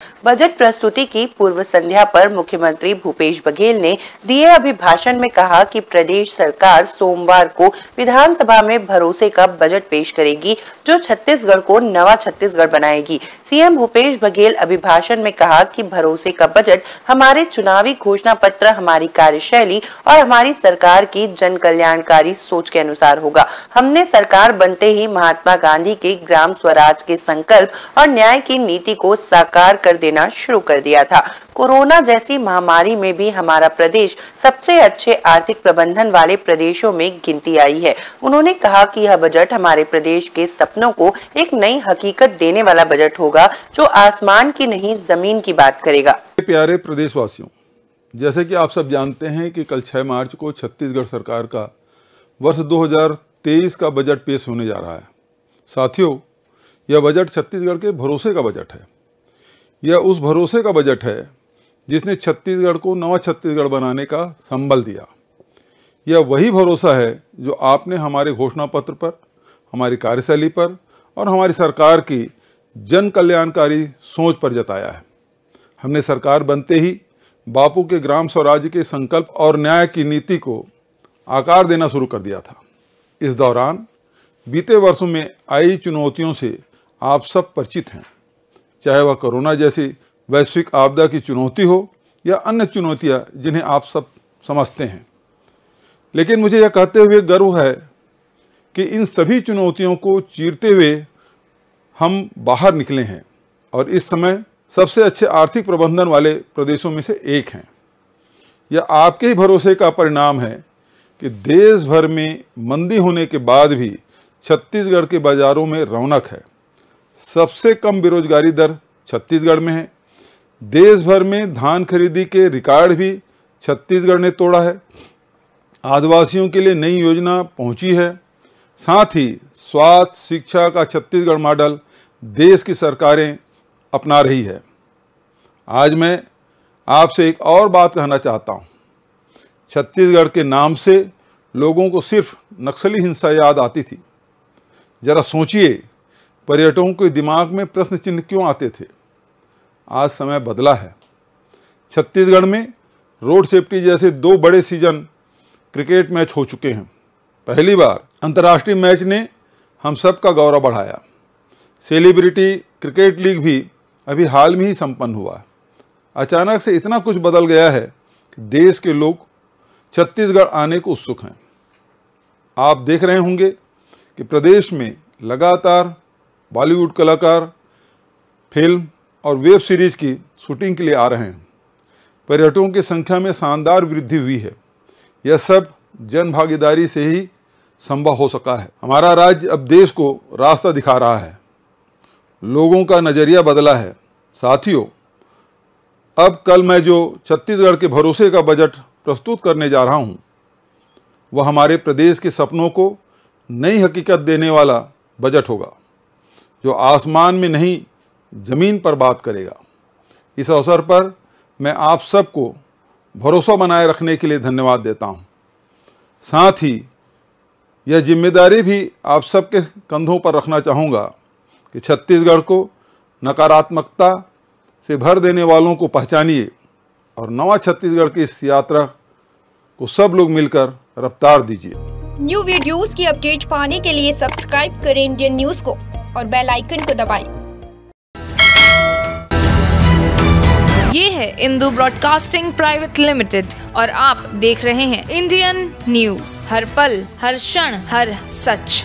Budget प्रस्तुति की पूर्व संध्या पर मुख्यमंत्री भूपेश बघेल ने दिए अभिभाषण में कहा कि प्रदेश सरकार सोमवार को विधानसभा में भरोसे का बजट पेश करेगी, जो छत्तीसगढ़ को नवा छत्तीसगढ़ बनाएगी। सीएम भूपेश बघेल अभिभाषण में कहा कि भरोसे का बजट हमारे चुनावी घोषणा पत्र, हमारी कार्यशैली और हमारी सरकार की जन कल्याणकारी सोच के अनुसार होगा। हमने सरकार बनते ही महात्मा गांधी के ग्राम स्वराज के संकल्प और न्याय की नीति को साकार कर देना शुरू कर दिया था। कोरोना जैसी महामारी में भी हमारा प्रदेश सबसे अच्छे आर्थिक प्रबंधन वाले प्रदेशों में गिनती आई है। उन्होंने कहा कि यह बजट हमारे प्रदेश के सपनों को एक नई हकीकत देने वाला बजट होगा, जो आसमान की नहीं जमीन की बात करेगा। प्यारे प्रदेशवासियों, जैसे कि आप सब जानते हैं कि कल 6 मार्च को छत्तीसगढ़ सरकार का वर्ष 2023 का बजट पेश होने जा रहा है। साथियों, यह बजट छत्तीसगढ़ के भरोसे का बजट है। यह उस भरोसे का बजट है जिसने छत्तीसगढ़ को नवा छत्तीसगढ़ बनाने का संबल दिया। यह वही भरोसा है जो आपने हमारे घोषणा पत्र पर, हमारी कार्यशैली पर और हमारी सरकार की जन कल्याणकारी सोच पर जताया है। हमने सरकार बनते ही बापू के ग्राम स्वराज के संकल्प और न्याय की नीति को आकार देना शुरू कर दिया था। इस दौरान बीते वर्षों में आई चुनौतियों से आप सब परिचित हैं, चाहे वह कोरोना जैसी वैश्विक आपदा की चुनौती हो या अन्य चुनौतियां जिन्हें आप सब समझते हैं। लेकिन मुझे यह कहते हुए गर्व है कि इन सभी चुनौतियों को चीरते हुए हम बाहर निकले हैं और इस समय सबसे अच्छे आर्थिक प्रबंधन वाले प्रदेशों में से एक हैं। यह आपके ही भरोसे का परिणाम है कि देश भर में मंदी होने के बाद भी छत्तीसगढ़ के बाजारों में रौनक है। सबसे कम बेरोजगारी दर छत्तीसगढ़ में है। देश भर में धान खरीदी के रिकॉर्ड भी छत्तीसगढ़ ने तोड़ा है। आदिवासियों के लिए नई योजना पहुंची है। साथ ही स्वास्थ्य शिक्षा का छत्तीसगढ़ मॉडल देश की सरकारें अपना रही है। आज मैं आपसे एक और बात कहना चाहता हूं। छत्तीसगढ़ के नाम से लोगों को सिर्फ नक्सली हिंसा याद आती थी। जरा सोचिए, पर्यटकों के दिमाग में प्रश्न चिन्ह क्यों आते थे? आज समय बदला है। छत्तीसगढ़ में रोड सेफ्टी जैसे 2 बड़े सीजन क्रिकेट मैच हो चुके हैं। पहली बार अंतर्राष्ट्रीय मैच ने हम सब का गौरव बढ़ाया। सेलिब्रिटी क्रिकेट लीग भी अभी हाल में ही संपन्न हुआ। अचानक से इतना कुछ बदल गया है कि देश के लोग छत्तीसगढ़ आने को उत्सुक हैं। आप देख रहे होंगे कि प्रदेश में लगातार बॉलीवुड कलाकार फिल्म और वेब सीरीज की शूटिंग के लिए आ रहे हैं। पर्यटकों की संख्या में शानदार वृद्धि हुई है। यह सब जन भागीदारी से ही संभव हो सका है। हमारा राज्य अब देश को रास्ता दिखा रहा है। लोगों का नज़रिया बदला है। साथियों, अब कल मैं जो छत्तीसगढ़ के भरोसे का बजट प्रस्तुत करने जा रहा हूँ, वह हमारे प्रदेश के सपनों को नई हकीकत देने वाला बजट होगा, जो आसमान में नहीं ज़मीन पर बात करेगा। इस अवसर पर मैं आप सबको भरोसा बनाए रखने के लिए धन्यवाद देता हूं। साथ ही यह जिम्मेदारी भी आप सबके कंधों पर रखना चाहूँगा कि छत्तीसगढ़ को नकारात्मकता से भर देने वालों को पहचानिए और नवा छत्तीसगढ़ की इस यात्रा को सब लोग मिलकर रफ्तार दीजिए। न्यू वीडियोस की अपडेट पाने के लिए सब्सक्राइब करें इंडियन न्यूज को और बेल आइकन को दबाएं। ये है इंदू ब्रॉडकास्टिंग प्राइवेट लिमिटेड और आप देख रहे हैं इंडियन न्यूज, हर पल, हर क्षण, हर सच।